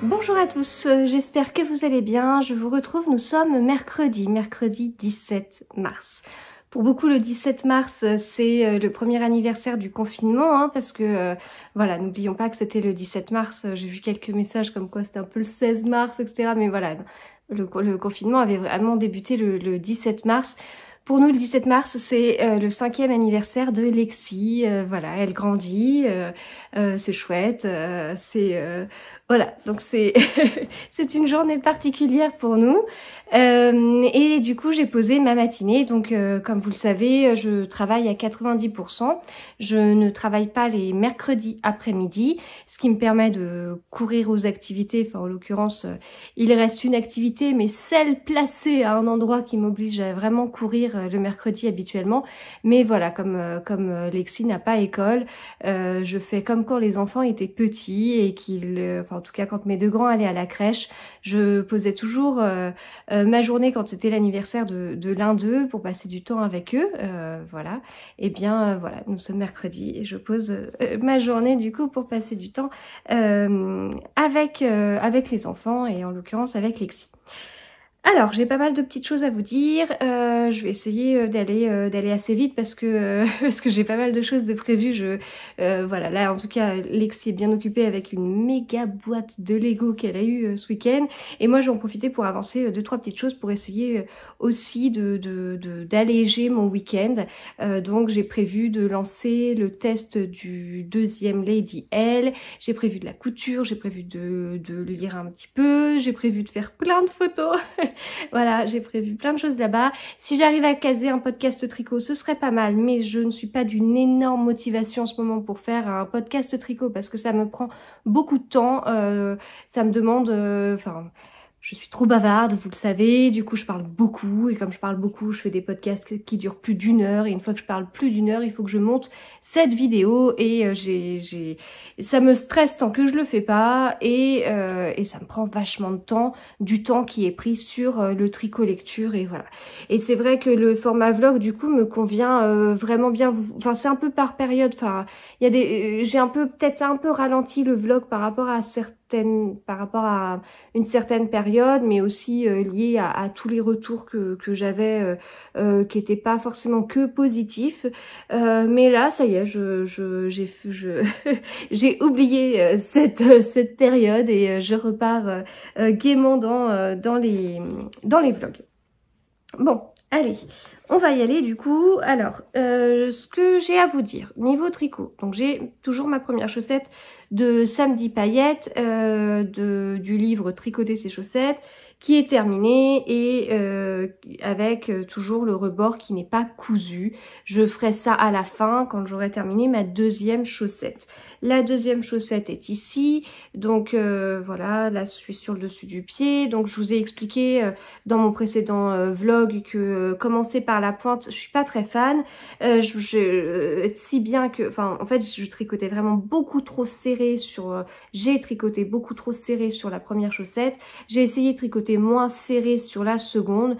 Bonjour à tous, j'espère que vous allez bien. Je vous retrouve, nous sommes mercredi 17 mars. Pour beaucoup, le 17 mars, c'est le premier anniversaire du confinement, hein, parce que, voilà, n'oublions pas que c'était le 17 mars. J'ai vu quelques messages comme quoi c'était un peu le 16 mars, etc. Mais voilà, le confinement avait vraiment débuté le 17 mars. Pour nous, le 17 mars, c'est le 5e anniversaire de Lexi. Voilà, elle grandit, c'est chouette, voilà, donc c'est c'est une journée particulière pour nous. Et du coup, j'ai posé ma matinée. Donc, comme vous le savez, je travaille à 90%. Je ne travaille pas les mercredis après-midi, ce qui me permet de courir aux activités. Enfin, en l'occurrence, il reste une activité, mais celle placée à un endroit qui m'oblige à vraiment courir le mercredi habituellement. Mais voilà, comme Lexi n'a pas école, je fais comme quand les enfants étaient petits et enfin en tout cas quand mes deux grands allaient à la crèche, je posais toujours ma journée quand c'était l'anniversaire de l'un d'eux pour passer du temps avec eux, voilà. Et bien voilà, nous sommes mercredi et je pose ma journée du coup pour passer du temps avec les enfants et en l'occurrence avec Lexi. Alors, j'ai pas mal de petites choses à vous dire. Je vais essayer d'aller assez vite parce que j'ai pas mal de choses de prévues. Voilà, là en tout cas, Lexi est bien occupée avec une méga boîte de Lego qu'elle a eue ce week-end. Et moi, je vais en profiter pour avancer deux, trois petites choses pour essayer aussi d'alléger mon week-end. Donc, j'ai prévu de lancer le test du deuxième Lady L. J'ai prévu de la couture, j'ai prévu de lire un petit peu, j'ai prévu de faire plein de photos. Voilà, j'ai prévu plein de choses là-bas. Si j'arrive à caser un podcast tricot, ce serait pas mal, mais je ne suis pas d'une énorme motivation en ce moment pour faire un podcast tricot parce que ça me prend beaucoup de temps. Ça me demande... je suis trop bavarde, vous le savez, du coup je parle beaucoup et comme je parle beaucoup, je fais des podcasts qui durent plus d'une heure et une fois que je parle plus d'une heure, il faut que je monte cette vidéo et ça me stresse tant que je le fais pas et ça me prend vachement de temps, du temps qui est pris sur le tricot lecture et voilà. Et c'est vrai que le format vlog du coup me convient vraiment bien, enfin c'est un peu par période, enfin il y a j'ai peut-être un peu ralenti le vlog par rapport à une certaine période, mais aussi lié à tous les retours que j'avais qui n'étaient pas forcément que positifs. Mais là, ça y est, j'ai oublié cette période et je repars gaiement dans les vlogs. Bon, allez, on va y aller du coup. Alors, ce que j'ai à vous dire, niveau tricot. Donc j'ai toujours ma première chaussette de Samedi Paillettes, du livre Tricoter ses chaussettes, qui est terminée et avec toujours le rebord qui n'est pas cousu. Je ferai ça à la fin quand j'aurai terminé ma deuxième chaussette. La deuxième chaussette est ici, donc voilà, là je suis sur le dessus du pied. Donc je vous ai expliqué dans mon précédent vlog que commencer par la pointe, je suis pas très fan, si bien que, enfin en fait je tricotais vraiment beaucoup trop serré sur, j'ai tricoté beaucoup trop serré sur la première chaussette, j'ai essayé de tricoter moins serré sur la seconde.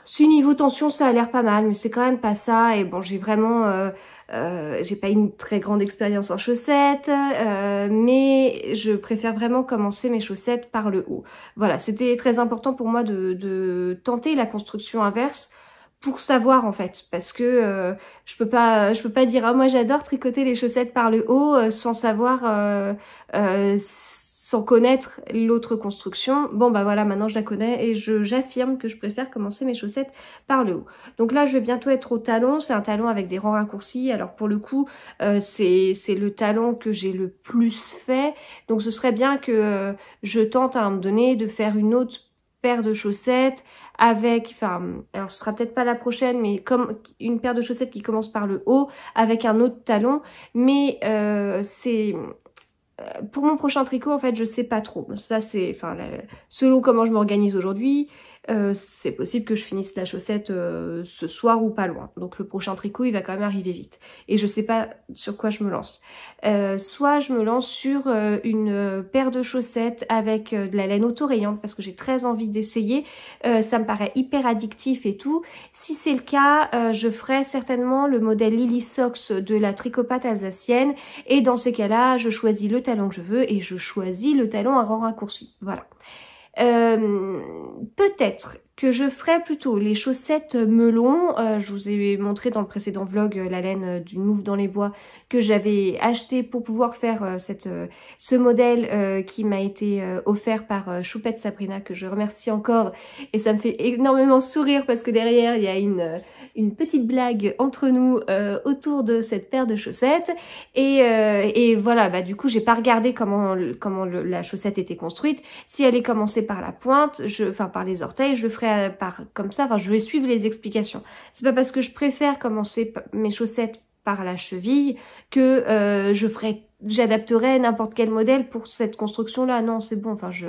Si niveau tension ça a l'air pas mal, mais c'est quand même pas ça. Et bon, j'ai vraiment j'ai pas une très grande expérience en chaussettes, mais je préfère vraiment commencer mes chaussettes par le haut. Voilà, c'était très important pour moi de tenter la construction inverse pour savoir en fait, parce que je peux pas dire ah moi j'adore tricoter les chaussettes par le haut sans savoir sans connaître l'autre construction. Bon bah voilà, maintenant je la connais et j'affirme que je préfère commencer mes chaussettes par le haut. Donc là je vais bientôt être au talon, c'est un talon avec des rangs raccourcis. Alors pour le coup c'est le talon que j'ai le plus fait, donc ce serait bien que je tente à un moment donné de faire une autre paire de chaussettes avec, enfin, alors ce sera peut-être pas la prochaine, mais comme une paire de chaussettes qui commence par le haut avec un autre talon, mais c'est... Pour mon prochain tricot, en fait, je sais pas trop. Ça, c'est, enfin, selon comment je m'organise aujourd'hui, c'est possible que je finisse la chaussette ce soir ou pas loin. Donc le prochain tricot, il va quand même arriver vite. Et je sais pas sur quoi je me lance. Soit je me lance sur une paire de chaussettes avec de la laine autorayante parce que j'ai très envie d'essayer. Ça me paraît hyper addictif et tout. Si c'est le cas, je ferai certainement le modèle Lily Socks de la tricopate alsacienne. Et dans ces cas-là, je choisis le talon que je veux et je choisis le talon à rang raccourci. Voilà. Peut-être que je ferai plutôt les chaussettes melon. Je vous ai montré dans le précédent vlog la laine du Mouf dans les bois que j'avais acheté pour pouvoir faire ce modèle qui m'a été offert par Choupette Sabrina, que je remercie encore, et ça me fait énormément sourire parce que derrière il y a une petite blague entre nous autour de cette paire de chaussettes et voilà, bah du coup j'ai pas regardé comment la chaussette était construite. Si elle est commencée par la pointe, enfin par les orteils, je le ferai comme ça, enfin je vais suivre les explications. C'est pas parce que je préfère commencer mes chaussettes par la cheville que j'adapterai n'importe quel modèle pour cette construction là. Non, c'est bon, enfin je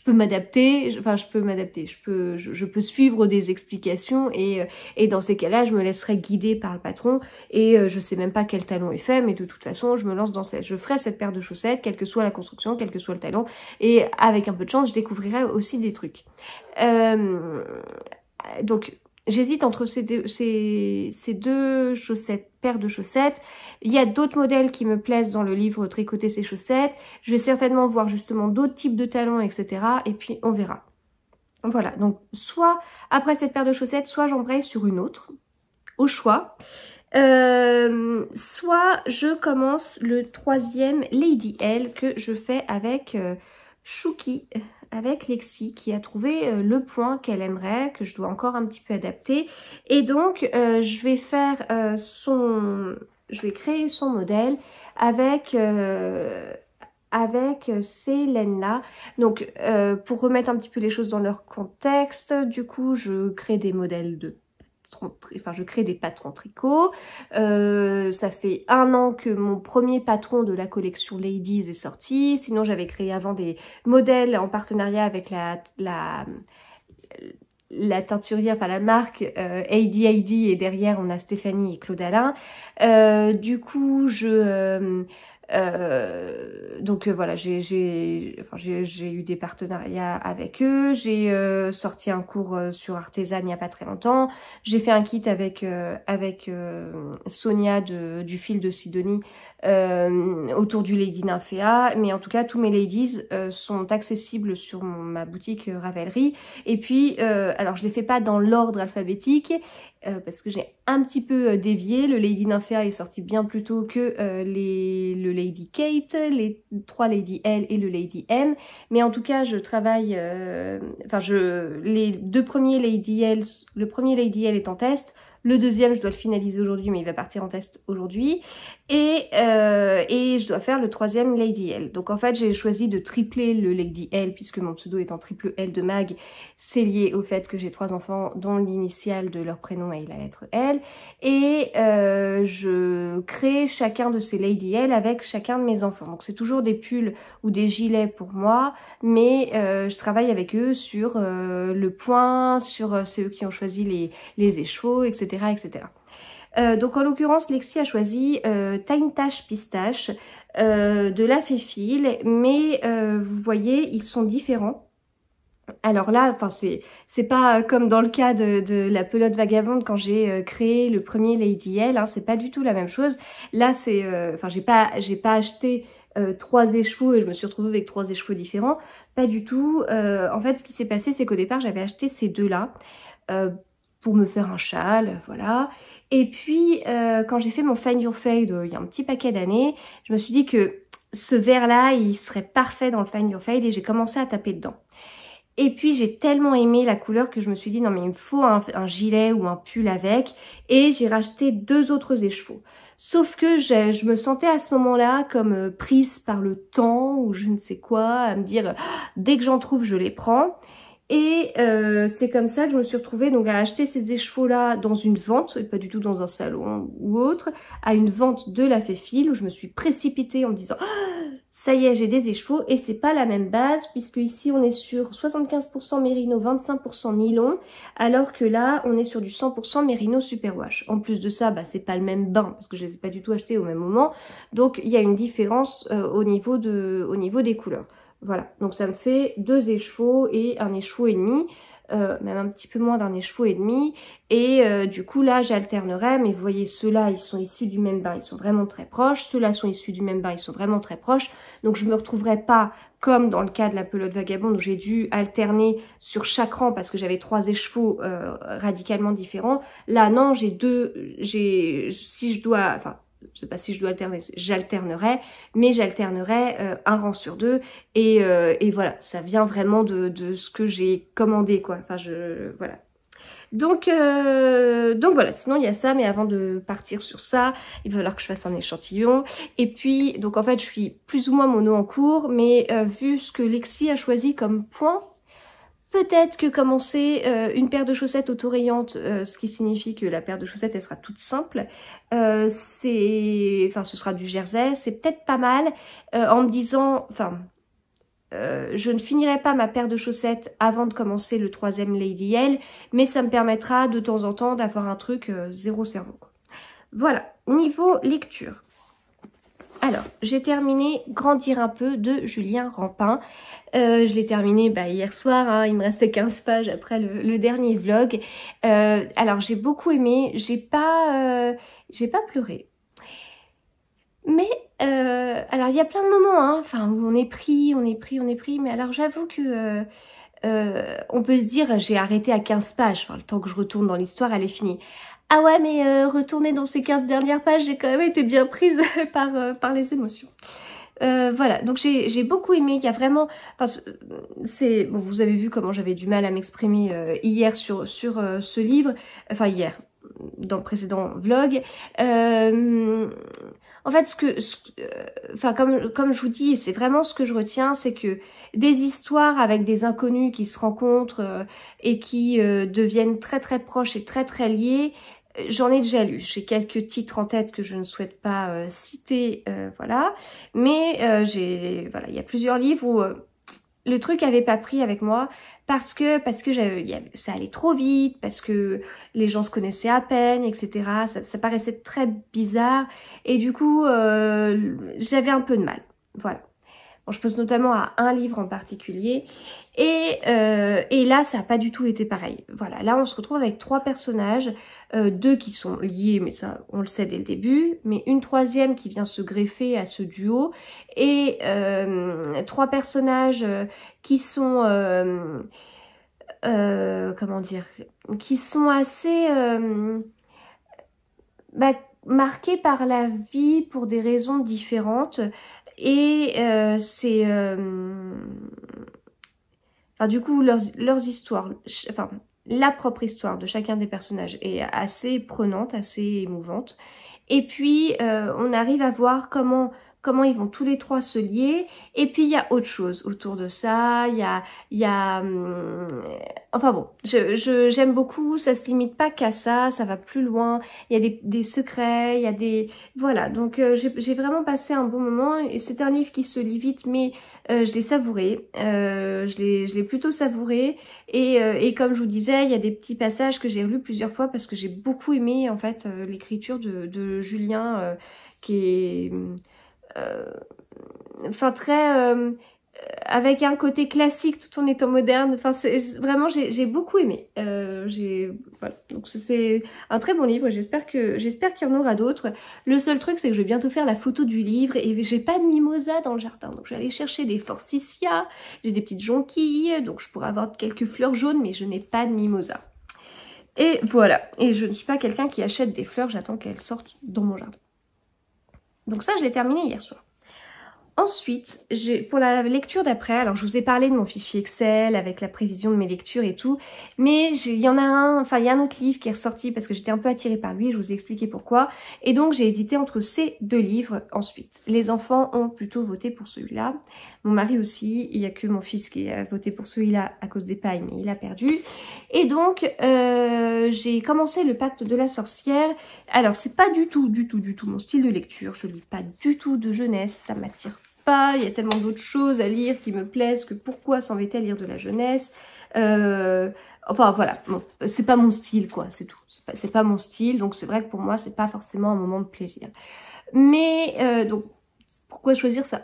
peux m'adapter, je peux suivre des explications et dans ces cas-là je me laisserai guider par le patron et je sais même pas quel talon est fait, mais de toute façon je me lance je ferai cette paire de chaussettes quelle que soit la construction, quel que soit le talon, et avec un peu de chance je découvrirai aussi des trucs. Donc j'hésite entre ces deux paires de chaussettes. Il y a d'autres modèles qui me plaisent dans le livre Tricoter ses chaussettes. Je vais certainement voir justement d'autres types de talons, etc. Et puis on verra. Voilà, donc soit après cette paire de chaussettes, soit j'embraye sur une autre, au choix. Soit je commence le troisième Lady L que je fais avec Chouki, avec Lexi qui a trouvé le point qu'elle aimerait, que je dois encore un petit peu adapter. Et donc je vais faire je vais créer son modèle avec ces laines-là. Donc pour remettre un petit peu les choses dans leur contexte, du coup je crée des modèles je crée des patrons tricot. Ça fait 1 an que mon premier patron de la collection Ladies est sorti. Sinon, j'avais créé avant des modèles en partenariat avec la teinturière, enfin la marque Heidi et derrière on a Stéphanie et Claude Alain. Du coup, voilà, j'ai eu des partenariats avec eux, j'ai sorti un cours sur Artisan il n'y a pas très longtemps, j'ai fait un kit avec Sonia du fil de Sidonie autour du Lady Nymphéa, mais en tout cas tous mes ladies sont accessibles sur ma boutique Ravelry. Et puis alors je les fais pas dans l'ordre alphabétique parce que j'ai un petit peu dévié. Le Lady Nymphéa est sorti bien plus tôt que le Lady Kate, les 3 Lady L et le Lady M, mais en tout cas je travaille les 2 premiers Lady L, le premier Lady L est en test. Le deuxième, je dois le finaliser aujourd'hui, mais il va partir en test aujourd'hui. Et je dois faire le troisième Lady L. Donc en fait, j'ai choisi de tripler le Lady L, puisque mon pseudo est en triple L de mag. C'est lié au fait que j'ai 3 enfants dont l'initiale de leur prénom est la lettre L. Et je crée chacun de ces Lady L avec chacun de mes enfants. Donc c'est toujours des pulls ou des gilets pour moi, mais je travaille avec eux sur le point, sur c'est eux qui ont choisi les écheveaux, etc. etc. Donc en l'occurrence Lexi a choisi Time Tache Pistache de la Féfil, mais vous voyez ils sont différents. Alors là, enfin c'est pas comme dans le cas de la pelote vagabonde quand j'ai créé le premier Lady L, hein, c'est pas du tout la même chose. Là c'est, enfin j'ai pas acheté 3 écheveaux et je me suis retrouvée avec 3 écheveaux différents, pas du tout. En fait ce qui s'est passé c'est qu'au départ j'avais acheté ces deux-là pour me faire un châle, voilà. Et puis quand j'ai fait mon Find Your Fade il y a un petit paquet d'années, je me suis dit que ce vert-là il serait parfait dans le Find Your Fade et j'ai commencé à taper dedans. Et puis j'ai tellement aimé la couleur que je me suis dit non mais il me faut un gilet ou un pull avec, et j'ai racheté 2 autres écheveaux. Sauf que je me sentais à ce moment-là comme prise par le temps ou je ne sais quoi, à me dire dès que j'en trouve je les prends. Et c'est comme ça que je me suis retrouvée donc à acheter ces écheveaux-là dans une vente, et pas du tout dans un salon ou autre, à une vente de la Féfil où je me suis précipitée en me disant Ça y est, j'ai des écheveaux et c'est pas la même base puisque ici on est sur 75% mérino, 25% nylon, alors que là on est sur du 100% mérino superwash. En plus de ça, bah, c'est pas le même bain parce que je les ai pas du tout achetés au même moment, donc il y a une différence au niveau des couleurs. Voilà, donc ça me fait 2 écheveaux et un écheveau et demi. Même un petit peu moins d'un écheveau et demi, et du coup là j'alternerai, mais vous voyez ceux-là ils sont issus du même bain, ils sont vraiment très proches, ceux-là sont issus du même bain, ils sont vraiment très proches, donc je me retrouverai pas comme dans le cas de la pelote vagabonde où j'ai dû alterner sur chaque rang parce que j'avais 3 écheveaux radicalement différents. Là non, si je dois, enfin je sais pas si je dois alterner, j'alternerai, mais j'alternerai un rang sur 2 et voilà, ça vient vraiment de ce que j'ai commandé quoi. Enfin voilà. Donc voilà, sinon il y a ça, mais avant de partir sur ça, il va falloir que je fasse un échantillon. Et puis donc en fait je suis plus ou moins mono en cours, mais vu ce que Lexi a choisi comme point, peut-être que commencer une paire de chaussettes autorayantes, ce qui signifie que la paire de chaussettes elle sera toute simple, ce sera du jersey, c'est peut-être pas mal, en me disant, je ne finirai pas ma paire de chaussettes avant de commencer le 3e Lady L, mais ça me permettra de temps en temps d'avoir un truc zéro cerveau, quoi. Voilà, niveau lecture. Alors, j'ai terminé Grandir un peu de Julien Rampin. Je l'ai terminé hier soir, hein, il me restait 15 pages après le dernier vlog. Alors, j'ai beaucoup aimé, j'ai pas pleuré. Mais, alors il y a plein de moments, hein, où on est pris, mais alors j'avoue que on peut se dire, j'ai arrêté à 15 pages, le temps que je retourne dans l'histoire, elle est finie. Ah ouais, mais retourner dans ces 15 dernières pages, j'ai quand même été bien prise par les émotions. Voilà, donc j'ai beaucoup aimé, il y a vraiment, bon, vous avez vu comment j'avais du mal à m'exprimer hier sur ce livre, hier, dans le précédent vlog. En fait, comme je vous dis, c'est vraiment ce que je retiens, c'est que des histoires avec des inconnus qui se rencontrent et qui deviennent très très proches et très très liés, j'en ai déjà lu. J'ai quelques titres en tête que je ne souhaite pas citer, voilà. Mais il y a plusieurs livres où le truc avait pas pris avec moi parce que ça allait trop vite, parce que les gens se connaissaient à peine, etc. Ça paraissait très bizarre et du coup j'avais un peu de mal. Voilà. Bon, je pense notamment à un livre en particulier et là ça n'a pas du tout été pareil. Voilà, là on se retrouve avec 3 personnages, 2 qui sont liés, mais ça on le sait dès le début, mais une 3e qui vient se greffer à ce duo et 3 personnages qui sont comment dire, qui sont assez marqués par la vie pour des raisons différentes et du coup leurs histoires, la propre histoire de chacun des personnages est assez prenante, assez émouvante. Et puis on arrive à voir comment ils vont tous les 3 se lier. Et puis il y a autre chose autour de ça. Enfin bon, j'aime beaucoup. Ça se limite pas qu'à ça, ça va plus loin. Il y a des secrets, il y a des... Voilà, donc j'ai vraiment passé un bon moment. Et c'est un livre qui se lit vite, mais je l'ai savouré. Je l'ai plutôt savouré. Et comme je vous disais, il y a des petits passages que j'ai relus plusieurs fois parce que j'ai beaucoup aimé en fait l'écriture de Julien qui est... très avec un côté classique tout en étant moderne. Vraiment j'ai beaucoup aimé. Voilà, donc c'est un très bon livre. J'espère qu'il y en aura d'autres. Le seul truc c'est que je vais bientôt faire la photo du livre et j'ai pas de mimosa dans le jardin, donc je vais aller chercher des forsythias. J'ai des petites jonquilles, donc je pourrais avoir quelques fleurs jaunes, mais je n'ai pas de mimosa. Et voilà, et je ne suis pas quelqu'un qui achète des fleurs, j'attends qu'elles sortent dans mon jardin. Donc ça, je l'ai terminé hier soir. Ensuite, pour la lecture d'après, alors je vous ai parlé de mon fichier Excel avec la prévision de mes lectures et tout, mais il y a un autre livre qui est ressorti parce que j'étais un peu attirée par lui, je vous ai expliqué pourquoi, et donc j'ai hésité entre ces 2 livres ensuite. Les enfants ont plutôt voté pour celui-là, mon mari aussi, il n'y a que mon fils qui a voté pour celui-là à cause des pailles, mais il a perdu, et donc j'ai commencé le Pacte de la sorcière. Alors c'est pas du tout mon style de lecture, je lis pas du tout de jeunesse, ça m'attire pas, il y a tellement d'autres choses à lire qui me plaisent que pourquoi s'embêter à lire de la jeunesse. Enfin voilà, bon, c'est pas mon style quoi, c'est tout. C'est pas mon style, donc c'est vrai que pour moi c'est pas forcément un moment de plaisir. Mais donc pourquoi choisir ça?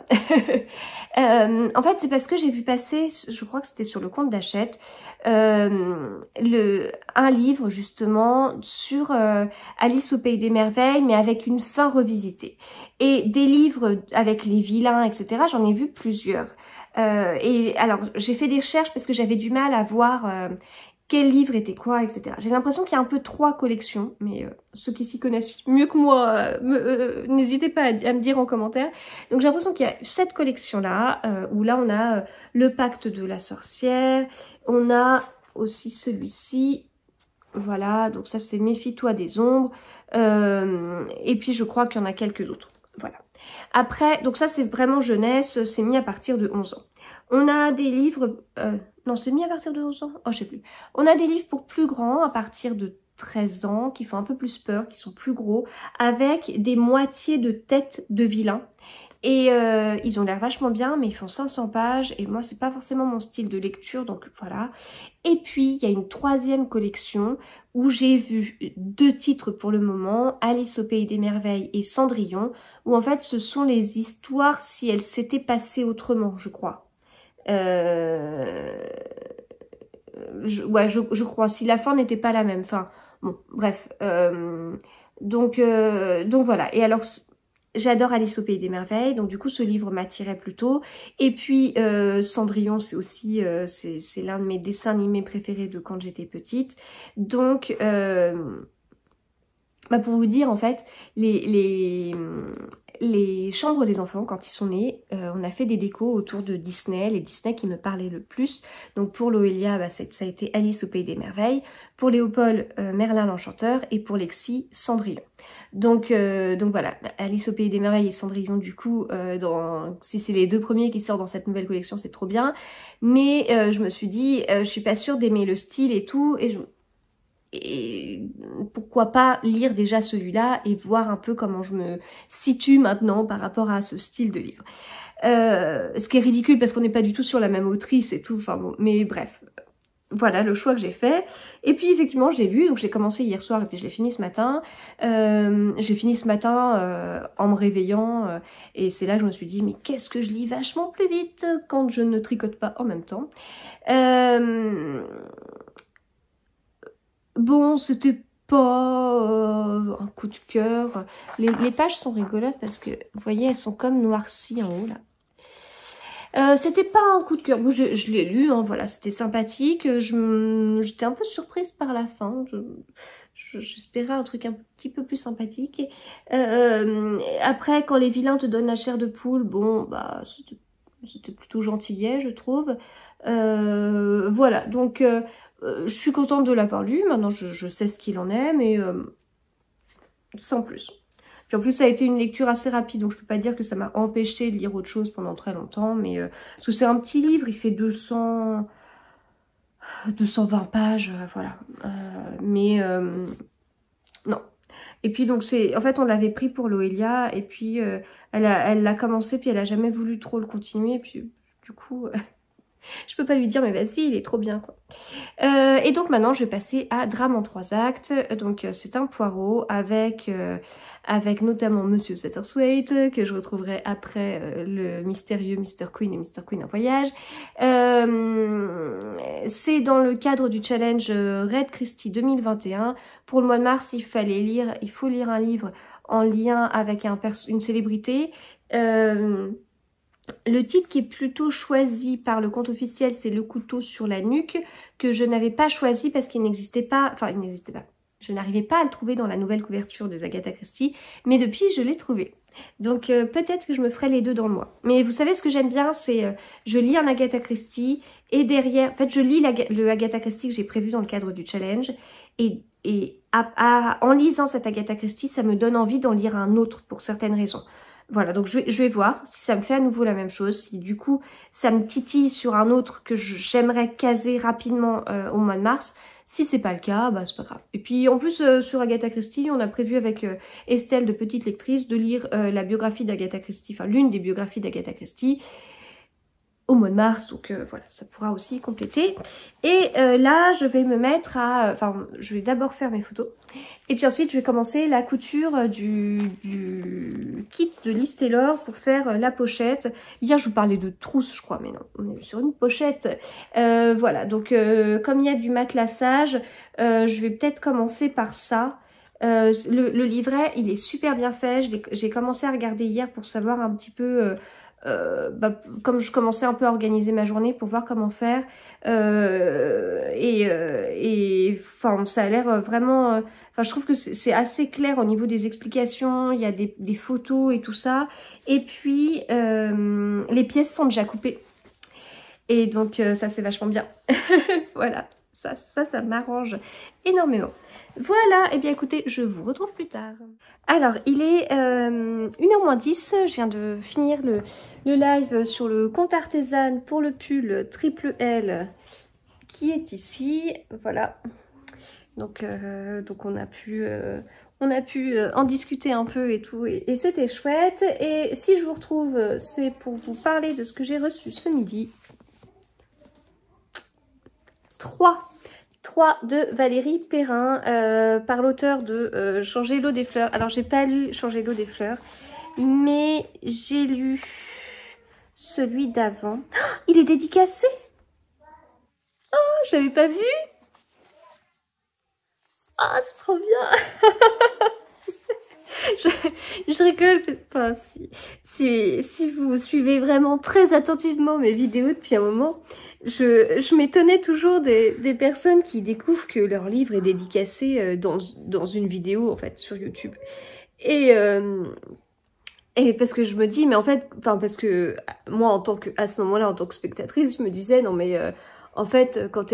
En fait, c'est parce que j'ai vu passer, je crois que c'était sur le compte d'Hachette, un livre justement sur Alice au Pays des Merveilles, mais avec une fin revisitée. Et des livres avec les vilains, etc., j'en ai vu plusieurs. Et alors, j'ai fait des recherches parce que j'avais du mal à voir quel livre était quoi, etc. J'ai l'impression qu'il y a un peu 3 collections, mais ceux qui s'y connaissent mieux que moi, n'hésitez pas à me dire en commentaire. Donc j'ai l'impression qu'il y a cette collection-là, où là on a le pacte de la sorcière, on a aussi celui-ci, voilà, donc ça c'est Méfie-toi des ombres, et puis je crois qu'il y en a quelques autres, voilà. Après, donc ça c'est vraiment jeunesse, c'est mis à partir de 11 ans. On a des livres... non, c'est mis à partir de 11 ans. Oh, je sais plus. On a des livres pour plus grands, à partir de 13 ans, qui font un peu plus peur, qui sont plus gros, avec des moitiés de têtes de vilains. Et ils ont l'air vachement bien, mais ils font 500 pages, et moi, c'est pas forcément mon style de lecture, donc voilà. Et puis, il y a une 3e collection, où j'ai vu 2 titres pour le moment, Alice au Pays des Merveilles et Cendrillon, où en fait, ce sont les histoires si elles s'étaient passées autrement, je crois. Je crois, si la fin n'était pas la même. Enfin, bon, bref. Donc voilà. Et alors, j'adore Alice au Pays des Merveilles. Donc du coup, ce livre m'attirait plutôt. Et puis, Cendrillon, c'est aussi c'est l'un de mes dessins animés préférés de quand j'étais petite. Donc, bah pour vous dire, en fait, les chambres des enfants, quand ils sont nés, on a fait des décos autour de Disney, les Disney qui me parlaient le plus. Donc pour Loélia, bah, ça a été Alice au Pays des Merveilles. Pour Léopold, Merlin l'Enchanteur. Et pour Lexi, Cendrillon. Donc voilà, Alice au Pays des Merveilles et Cendrillon, du coup, si c'est les 2 premiers qui sortent dans cette nouvelle collection, c'est trop bien. Mais je me suis dit, je suis pas sûre d'aimer le style et tout, et pourquoi pas lire déjà celui-là et voir un peu comment je me situe maintenant par rapport à ce style de livre. Ce qui est ridicule parce qu'on n'est pas du tout sur la même autrice et tout, enfin bon, mais bref. Voilà le choix que j'ai fait. Et puis effectivement j'ai lu, donc j'ai commencé hier soir et puis je l'ai fini ce matin. J'ai fini ce matin en me réveillant et c'est là que je me suis dit mais qu'est-ce que je lis vachement plus vite quand je ne tricote pas en même temps. Bon, c'était pas un coup de cœur. Les pages sont rigolotes parce que, vous voyez, elles sont comme noircies en haut, là. C'était pas un coup de cœur. Bon, je l'ai lu, hein, voilà, c'était sympathique. J'étais un peu surprise par la fin. J'espérais un truc un petit peu plus sympathique. Après, quand les vilains te donnent la chair de poule, bon, bah, c'était plutôt gentillet, je trouve. Voilà, donc... je suis contente de l'avoir lu, maintenant je sais ce qu'il en est, mais sans plus. Puis en plus ça a été une lecture assez rapide, donc je peux pas dire que ça m'a empêché de lire autre chose pendant très longtemps, mais parce que c'est un petit livre, il fait 220 pages, voilà. Mais non. Et puis donc en fait on l'avait pris pour Loélia, et puis elle l'a commencé, puis elle a jamais voulu trop le continuer, et puis du coup... je peux pas lui dire mais vas-y il est trop bien quoi. Et donc maintenant je vais passer à Drame en 3 actes. Donc c'est un poireau avec notamment Monsieur Satterthwaite que je retrouverai après le mystérieux Mr. Queen et Mr. Queen en voyage. C'est dans le cadre du challenge Red Christie 2021. Pour le mois de mars il faut lire un livre en lien avec une célébrité. Le titre qui est plutôt choisi par le compte officiel, c'est Le couteau sur la nuque, que je n'avais pas choisi parce qu'il n'existait pas, enfin il n'existait pas. Je n'arrivais pas à le trouver dans la nouvelle couverture des Agatha Christie, mais depuis je l'ai trouvé. Donc peut-être que je me ferai les deux dans le mois. Mais vous savez ce que j'aime bien, c'est je lis un Agatha Christie et derrière, en fait je lis le Agatha Christie que j'ai prévu dans le cadre du challenge et en lisant cet Agatha Christie, ça me donne envie d'en lire un autre pour certaines raisons. Voilà, donc je vais voir si ça me fait à nouveau la même chose, si du coup ça me titille sur un autre que j'aimerais caser rapidement au mois de mars. Si c'est pas le cas, bah c'est pas grave. Et puis en plus sur Agatha Christie, on a prévu avec Estelle de Petite Lectrice de lire la biographie d'Agatha Christie, enfin l'une des biographies d'Agatha Christie au mois de mars, donc voilà, ça pourra aussi compléter. Et là, je vais me mettre à... Enfin, je vais d'abord faire mes photos. Et puis ensuite, je vais commencer la couture du kit de Liz Taylor pour faire la pochette. Hier, je vous parlais de trousse, je crois, mais non, on est sur une pochette. Voilà, donc comme il y a du matelassage, je vais peut-être commencer par ça. Le livret, il est super bien fait. J'ai commencé à regarder hier pour savoir un petit peu... comme je commençais un peu à organiser ma journée pour voir comment faire enfin ça a l'air vraiment enfin je trouve que c'est assez clair au niveau des explications, il y a des photos et tout ça, et puis les pièces sont déjà coupées et donc ça c'est vachement bien. Voilà, ça m'arrange énormément. Voilà, et bien écoutez, je vous retrouve plus tard. Alors, il est 1h moins 10, je viens de finir le live sur le compte artisan pour le pull triple L qui est ici, voilà. Donc on a pu en discuter un peu et tout, et c'était chouette. Et si je vous retrouve, c'est pour vous parler de ce que j'ai reçu ce midi. 3 de Valérie Perrin, par l'auteur de Changer l'eau des fleurs. Alors, j'ai pas lu Changer l'eau des fleurs, mais j'ai lu celui d'avant. Oh, il est dédicacé! Oh, je l'avais pas vu! Ah, oh, c'est trop bien! je rigole, enfin, si vous suivez vraiment très attentivement mes vidéos depuis un moment, je m'étonnais toujours des personnes qui découvrent que leur livre est dédicacé dans une vidéo, en fait, sur YouTube. Et parce que je me dis, mais en fait, enfin, parce que moi, à ce moment-là, en tant que spectatrice, je me disais, non mais, en fait, quand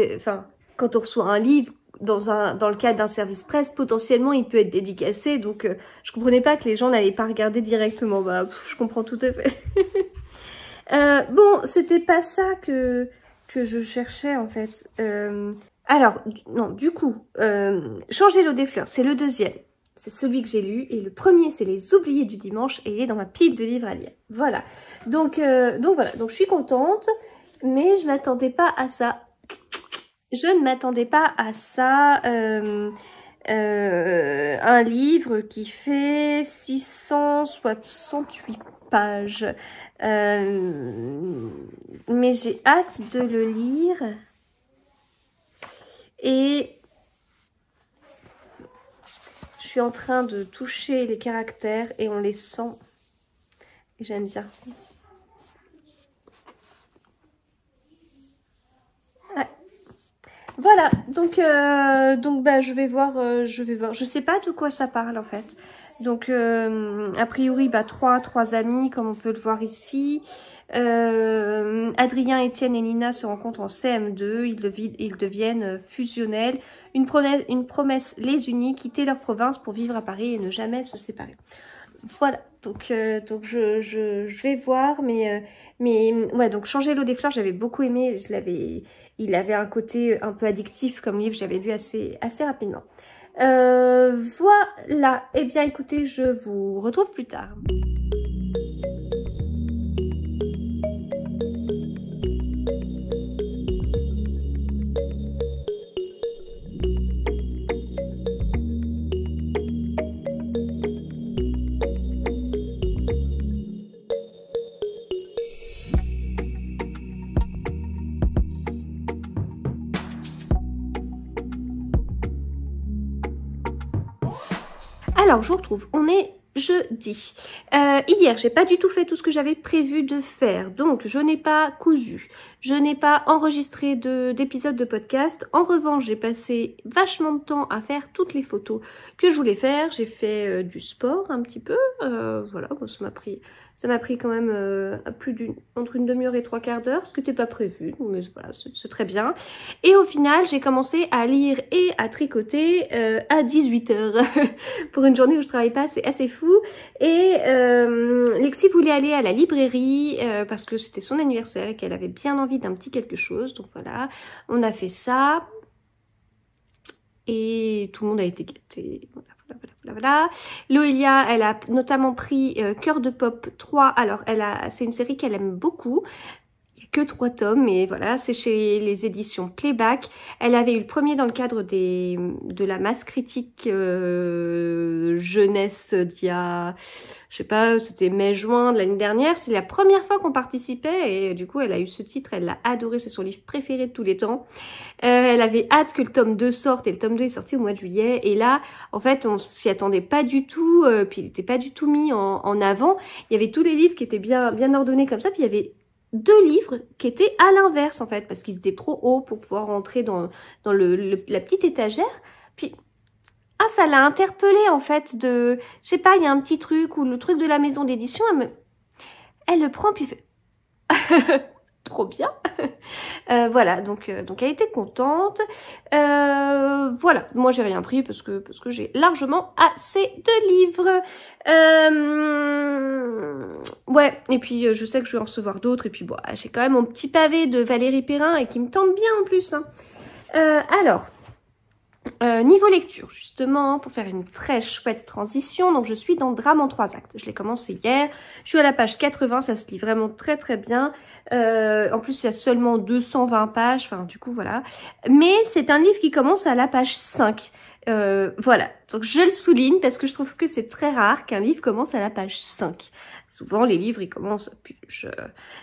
on reçoit un livre, dans le cadre d'un service presse, potentiellement il peut être dédicacé, donc je comprenais pas que les gens n'allaient pas regarder directement. Bah, je comprends tout à fait. Bon, c'était pas ça que je cherchais en fait. Alors, non, du coup, Changer l'eau des fleurs, c'est le deuxième. C'est celui que j'ai lu. Et le premier, c'est Les Oubliés du dimanche. Et il est dans ma pile de livres à lire. Voilà. Donc voilà. Donc je suis contente. Mais je m'attendais pas à ça. Je ne m'attendais pas à ça. Un livre qui fait 668 pages. Mais j'ai hâte de le lire. Et je suis en train de toucher les caractères et on les sent. Et j'aime bien. Ouais. Voilà, donc bah, je vais voir. Je sais pas de quoi ça parle en fait. Donc a priori, bah, trois amis, comme on peut le voir ici. Adrien, Étienne et Nina se rencontrent en CM2, ils deviennent fusionnels. Une promesse les unit, quitter leur province pour vivre à Paris et ne jamais se séparer. Voilà, donc je vais voir, mais ouais, donc Changer l'eau des fleurs, j'avais beaucoup aimé, il avait un côté un peu addictif comme livre, j'avais lu assez rapidement. Voilà, et bien écoutez, je vous retrouve plus tard. Alors, je vous retrouve, on est jeudi. Hier, j'ai pas du tout fait tout ce que j'avais prévu de faire, donc je n'ai pas cousu, je n'ai pas enregistré d'épisode de podcast. En revanche, j'ai passé vachement de temps à faire toutes les photos que je voulais faire. J'ai fait du sport un petit peu, voilà, bon, ça m'a pris quand même entre une demi-heure et 3/4 d'heure, ce qui n'était pas prévu, mais voilà, c'est très bien. Et au final, j'ai commencé à lire et à tricoter à 18h. Pour une journée où je travaille pas, c'est assez fou. Et Lexi voulait aller à la librairie parce que c'était son anniversaire et qu'elle avait bien envie d'un petit quelque chose. Donc voilà, on a fait ça. Et tout le monde a été gâté. Voilà. Loelia, elle a notamment pris Cœur de Pop 3. Alors, c'est une série qu'elle aime beaucoup. Il n'y a que 3 tomes, mais voilà, c'est chez les éditions Playback. Elle avait eu le premier dans le cadre de la masse critique jeunesse d'il y a, je sais pas, c'était mai-juin de l'année dernière. C'est la première fois qu'on participait et du coup, elle a eu ce titre, elle l'a adoré, c'est son livre préféré de tous les temps. Elle avait hâte que le tome 2 sorte et le tome 2 est sorti au mois de juillet. Et là, en fait, on s'y attendait pas du tout, puis il n'était pas du tout mis en avant. Il y avait tous les livres qui étaient bien ordonnés comme ça, puis il y avait 2 livres qui étaient à l'inverse en fait, parce qu'ils étaient trop hauts pour pouvoir rentrer dans la petite étagère. Puis, ça l'a interpellée en fait je sais pas, il y a un petit truc, ou le truc de la maison d'édition, elle le prend puis fait... Trop bien. Voilà, donc elle était contente. Voilà, moi j'ai rien pris parce que j'ai largement assez de livres. Ouais, et puis je sais que je vais en recevoir d'autres. Et puis bon, j'ai quand même mon petit pavé de Valérie Perrin et qui me tente bien en plus. Hein. Alors, niveau lecture, justement, pour faire une très chouette transition, donc je suis dans Drame en 3 actes. Je l'ai commencé hier, je suis à la page 80, ça se lit vraiment très très bien. En plus, il y a seulement 220 pages, enfin du coup voilà. Mais c'est un livre qui commence à la page 5. Voilà, donc je le souligne parce que je trouve que c'est très rare qu'un livre commence à la page 5. Souvent, les livres, ils commencent à page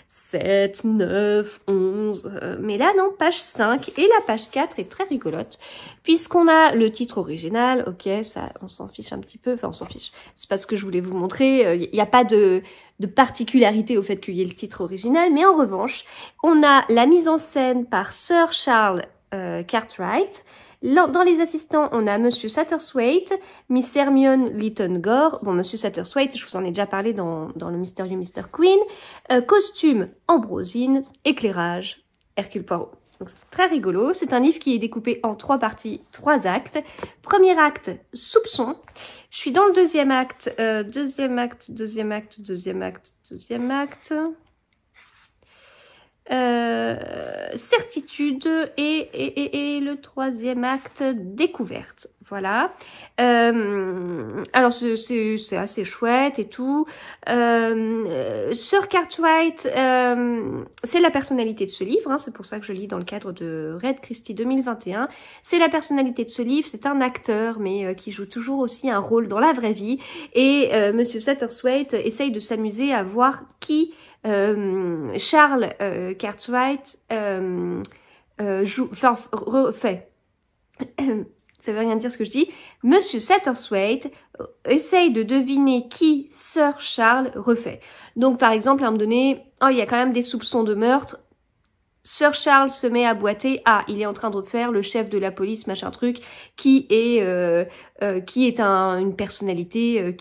7, 9, 11, mais là, non, page 5. Et la page 4 est très rigolote, puisqu'on a le titre original, ok, ça, on s'en fiche un petit peu, enfin, on s'en fiche, c'est pas ce que je voulais vous montrer, il n'y a pas de particularité au fait qu'il y ait le titre original, mais en revanche, on a la mise en scène par Sir Charles Cartwright. Dans les assistants, on a Monsieur Satterthwaite, Miss Hermione Lytton-Gore. Bon, Monsieur Satterthwaite, je vous en ai déjà parlé dans le mystérieux Mr. Queen. Costume, Ambrosine. Éclairage, Hercule Poirot. Donc c'est très rigolo. C'est un livre qui est découpé en 3 parties, 3 actes. Premier acte, soupçon. Je suis dans le deuxième acte. Deuxième acte. Certitude et le troisième acte, découverte. Voilà. Alors c'est assez chouette et tout. Sir Cartwright, c'est la personnalité de ce livre, hein, c'est pour ça que je lis dans le cadre de Red Christie 2021. C'est la personnalité de ce livre, c'est un acteur mais qui joue toujours aussi un rôle dans la vraie vie. Et Monsieur Satterthwaite essaye de s'amuser à voir qui Charles Cartwright refait. Ça veut rien dire ce que je dis. Monsieur Satterthwaite essaye de deviner qui Sir Charles refait. Donc par exemple, à un moment donné, il y a quand même des soupçons de meurtre. Sir Charles se met à boiter. Ah, il est en train de refaire le chef de la police, machin truc, qui est une personnalité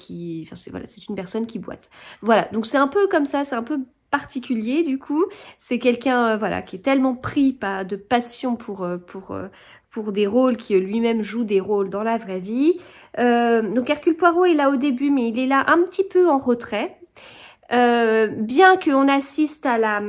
c'est une personne qui boite. Voilà, donc c'est un peu comme ça, c'est un peu particulier du coup. C'est quelqu'un voilà qui est tellement pris de passion pour des rôles, qui lui-même joue des rôles dans la vraie vie. Donc Hercule Poirot est là au début, mais il est là un petit peu en retrait. Bien qu'on assiste à la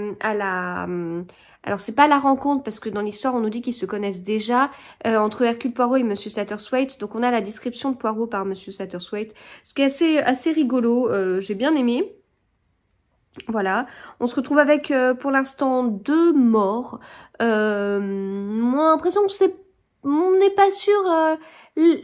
alors c'est pas la rencontre parce que dans l'histoire on nous dit qu'ils se connaissent déjà entre Hercule Poirot et Monsieur Satterthwaite. Donc on a la description de Poirot par Monsieur Satterthwaite, ce qui est assez rigolo. J'ai bien aimé. Voilà, on se retrouve avec pour l'instant 2 morts. Moi l'impression que on n'est pas sûr.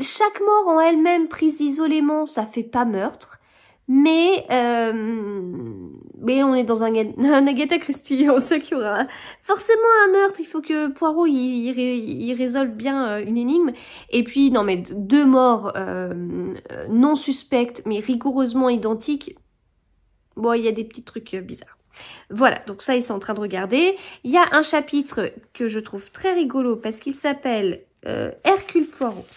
Chaque mort en elle-même prise isolément, ça fait pas meurtre. Mais on est dans un Agatha Christie, on sait qu'il y aura forcément un meurtre, il faut que Poirot il résolve bien une énigme. Et puis, non mais 2 morts non suspectes, mais rigoureusement identiques, bon, il y a des petits trucs bizarres. Voilà, donc ça, ils sont en train de regarder. Il y a un chapitre que je trouve très rigolo parce qu'il s'appelle Hercule Poirot.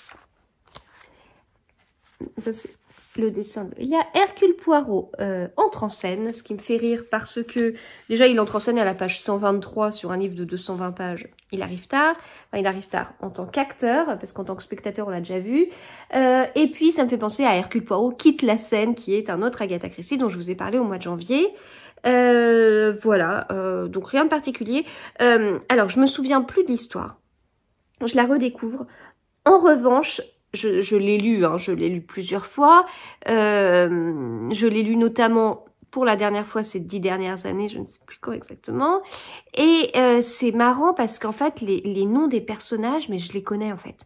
Ça, c'est le dessin. Il y a Hercule Poirot entre en scène, ce qui me fait rire parce que déjà il entre en scène à la page 123 sur un livre de 220 pages. Il arrive tard. Enfin, il arrive tard en tant qu'acteur, parce qu'en tant que spectateur on l'a déjà vu. Et puis ça me fait penser à Hercule Poirot quitte la scène, qui est un autre Agatha Christie dont je vous ai parlé au mois de janvier. Voilà, donc rien de particulier. Alors je me souviens plus de l'histoire. Je la redécouvre. En revanche, je l'ai lu, hein, je l'ai lu plusieurs fois. Je l'ai lu notamment pour la dernière fois ces 10 dernières années, je ne sais plus quand exactement. Et c'est marrant parce qu'en fait, les noms des personnages, mais je les connais en fait.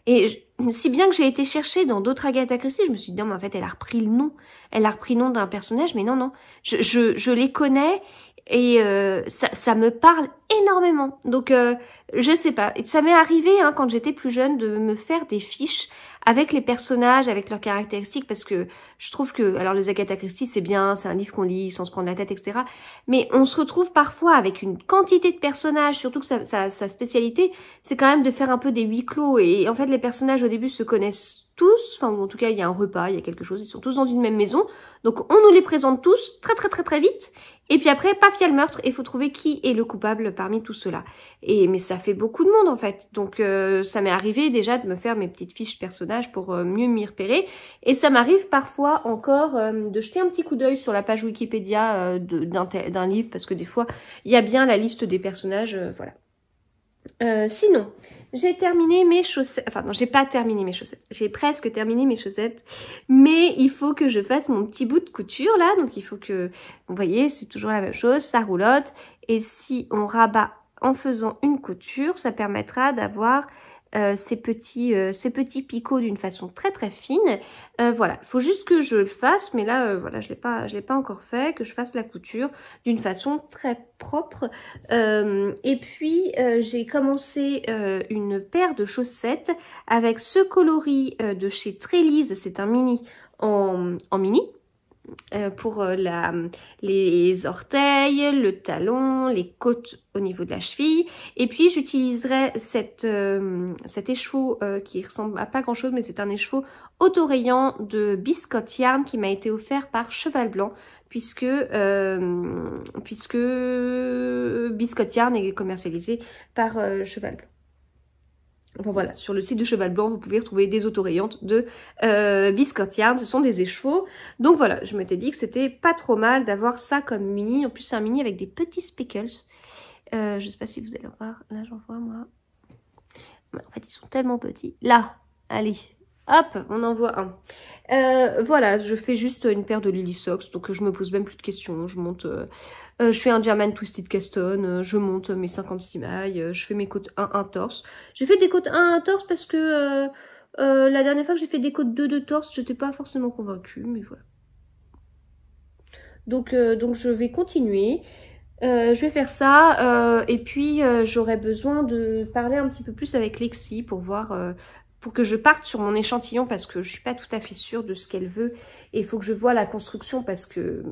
Et si bien que j'ai été chercher dans d'autres Agatha Christie, je me suis dit non mais en fait elle a repris le nom. Elle a repris le nom d'un personnage, mais non, non. Je les connais et ça me parle énormément. Donc je sais pas. Et ça m'est arrivé hein, quand j'étais plus jeune de me faire des fiches avec les personnages, avec leurs caractéristiques, parce que je trouve que, alors les Agatha Christie c'est bien, c'est un livre qu'on lit sans se prendre la tête, etc. Mais on se retrouve parfois avec une quantité de personnages, surtout que sa spécialité, c'est quand même de faire un peu des huis clos. Et en fait, les personnages au début se connaissent tous, enfin en tout cas il y a un repas, il y a quelque chose, ils sont tous dans une même maison. Donc on nous les présente tous très vite. Et puis après, paf, il y a le meurtre et il faut trouver qui est le coupable parmi tout cela. Mais ça fait beaucoup de monde en fait. Donc ça m'est arrivé déjà de me faire mes petites fiches personnages pour mieux m'y repérer. Et ça m'arrive parfois encore de jeter un petit coup d'œil sur la page Wikipédia d'un livre parce que des fois, il y a bien la liste des personnages, voilà. Sinon, j'ai terminé mes chaussettes. Enfin non, j'ai pas terminé mes chaussettes. J'ai presque terminé mes chaussettes. Mais il faut que je fasse mon petit bout de couture là. Donc il faut que... Vous voyez, c'est toujours la même chose. Ça roulotte. Et si on rabat en faisant une couture, ça permettra d'avoir ces petits picots d'une façon très fine. Voilà, il faut juste que je le fasse, mais là, voilà, je l'ai pas encore fait, que je fasse la couture d'une façon très propre. Et puis, j'ai commencé une paire de chaussettes avec ce coloris de chez Trélise, c'est un mini en mini. Pour les orteils, le talon, les côtes au niveau de la cheville. Et puis j'utiliserai cet écheveau qui ressemble à pas grand chose, mais c'est un écheveau autorayant de Biscotte Yarn qui m'a été offert par Cheval Blanc, puisque Biscotte Yarn est commercialisé par Cheval Blanc. Enfin voilà, sur le site de Cheval Blanc, vous pouvez retrouver des autorayantes de Biscotte Yarn. Ce sont des écheveaux. Donc voilà, je m'étais dit que c'était pas trop mal d'avoir ça comme mini. En plus, c'est un mini avec des petits speckles. Je sais pas si vous allez voir. Là, j'en vois, moi. Mais en fait, ils sont tellement petits. Là, allez. Hop, on en voit un. Voilà, je fais juste une paire de Lily Socks. Donc, je me pose même plus de questions. Je monte... je fais un German Twisted Caston, je monte mes 56 mailles, je fais mes côtes 1 torse. J'ai fait des côtes 1 torse parce que la dernière fois que j'ai fait des côtes 2 torse, j'étais pas forcément convaincue, mais voilà. Donc je vais continuer. Je vais faire ça et puis j'aurai besoin de parler un petit peu plus avec Lexi pour voir... pour que je parte sur mon échantillon parce que je suis pas tout à fait sûre de ce qu'elle veut. Et il faut que je voie la construction parce que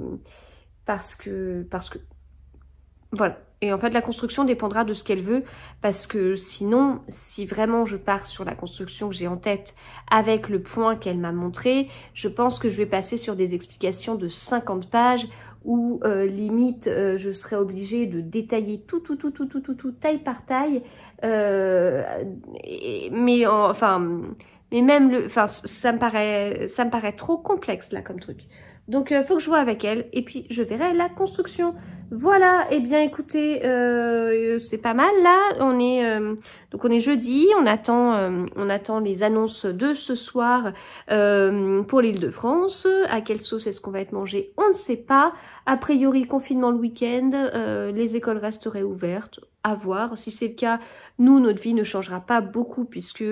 voilà. Et en fait, la construction dépendra de ce qu'elle veut, parce que sinon, si vraiment je pars sur la construction que j'ai en tête avec le point qu'elle m'a montré, je pense que je vais passer sur des explications de 50 pages où limite je serai obligée de détailler tout taille par taille. Mais même ça me paraît trop complexe là comme truc. Donc faut que je vois avec elle et puis je verrai la construction. Voilà, et bien écoutez, c'est pas mal là. Donc on est jeudi, on attend les annonces de ce soir pour l'Île-de-France. À quelle sauce est-ce qu'on va être mangé? On ne sait pas. A priori, confinement le week-end, les écoles resteraient ouvertes. À voir. Si c'est le cas, nous, notre vie ne changera pas beaucoup puisque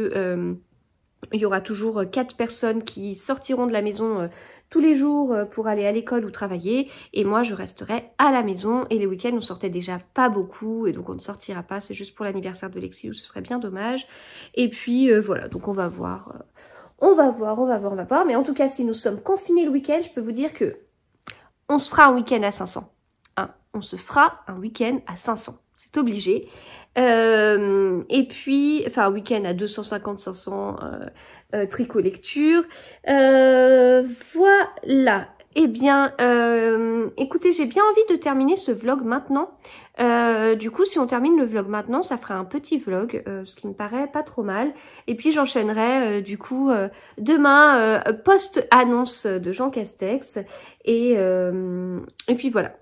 il y aura toujours 4 personnes qui sortiront de la maison tous les jours pour aller à l'école ou travailler. Et moi, je resterai à la maison. Et les week-ends, on sortait déjà pas beaucoup. Et donc, on ne sortira pas. C'est juste pour l'anniversaire de Lexi où ce serait bien dommage. Et puis, voilà. Donc, on va voir. On va voir. Mais en tout cas, si nous sommes confinés le week-end, je peux vous dire que on se fera un week-end à 500. Hein, on se fera un week-end à 500. C'est obligé. Et puis, enfin, un week-end à 250-500 tricot lecture. Voilà. Eh bien, écoutez, j'ai bien envie de terminer ce vlog maintenant. Du coup, si on termine le vlog maintenant, ça fera un petit vlog, ce qui me paraît pas trop mal. Et puis, j'enchaînerai du coup demain, post-annonce de Jean Castex. Et puis voilà.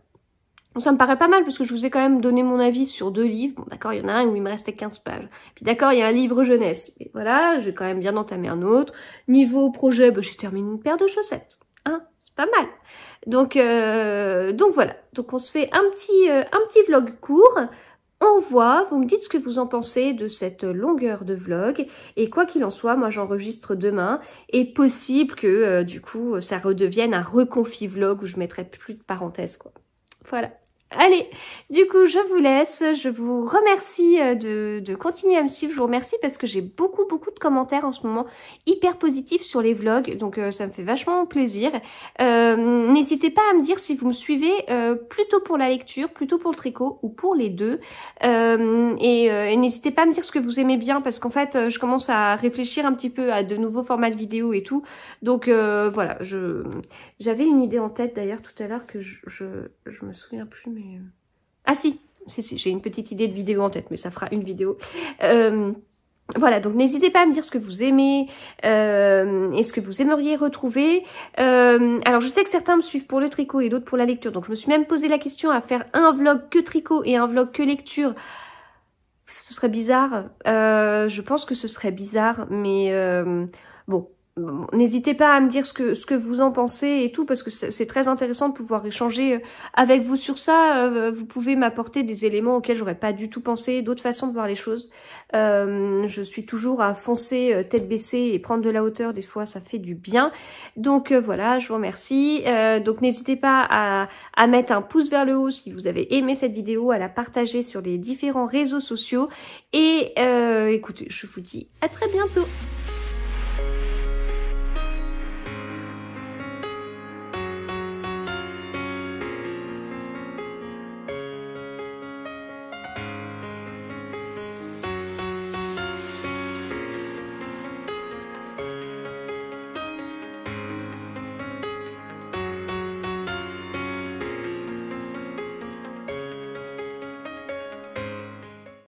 Ça me paraît pas mal parce que je vous ai quand même donné mon avis sur 2 livres. Bon d'accord, il y en a un où il me restait 15 pages. Puis d'accord, il y a un livre jeunesse. Mais voilà, j'ai quand même bien entamé un autre. Niveau projet, bah, j'ai terminé une paire de chaussettes. Hein, c'est pas mal. Donc voilà. Donc on se fait un petit vlog court. On voit, vous me dites ce que vous en pensez de cette longueur de vlog. Et quoi qu'il en soit, moi j'enregistre demain. Et possible que du coup ça redevienne un reconfi vlog où je mettrai plus de parenthèses quoi. Voilà. Allez, du coup, je vous laisse. Je vous remercie de continuer à me suivre. Je vous remercie parce que j'ai beaucoup de commentaires en ce moment hyper positifs sur les vlogs. Donc, ça me fait vachement plaisir. N'hésitez pas à me dire si vous me suivez plutôt pour la lecture, plutôt pour le tricot ou pour les deux. Et n'hésitez pas à me dire ce que vous aimez bien parce qu'en fait, je commence à réfléchir un petit peu à de nouveaux formats de vidéos et tout. Donc, voilà, j'avais une idée en tête d'ailleurs tout à l'heure que je me souviens plus mais... Ah si, j'ai une petite idée de vidéo en tête mais ça fera une vidéo. Voilà, donc n'hésitez pas à me dire ce que vous aimez et ce que vous aimeriez retrouver. Alors je sais que certains me suivent pour le tricot et d'autres pour la lecture. Donc je me suis même posé la question à faire un vlog que tricot et un vlog que lecture. Ce serait bizarre. Je pense que ce serait bizarre mais bon... N'hésitez pas à me dire ce que vous en pensez et tout, parce que c'est très intéressant de pouvoir échanger avec vous sur ça. Vous pouvez m'apporter des éléments auxquels j'aurais pas du tout pensé, d'autres façons de voir les choses. Je suis toujours à foncer tête baissée et prendre de la hauteur, des fois ça fait du bien. Donc voilà, je vous remercie. Donc n'hésitez pas à mettre un pouce vers le haut si vous avez aimé cette vidéo, à la partager sur les différents réseaux sociaux. Et écoutez, je vous dis à très bientôt.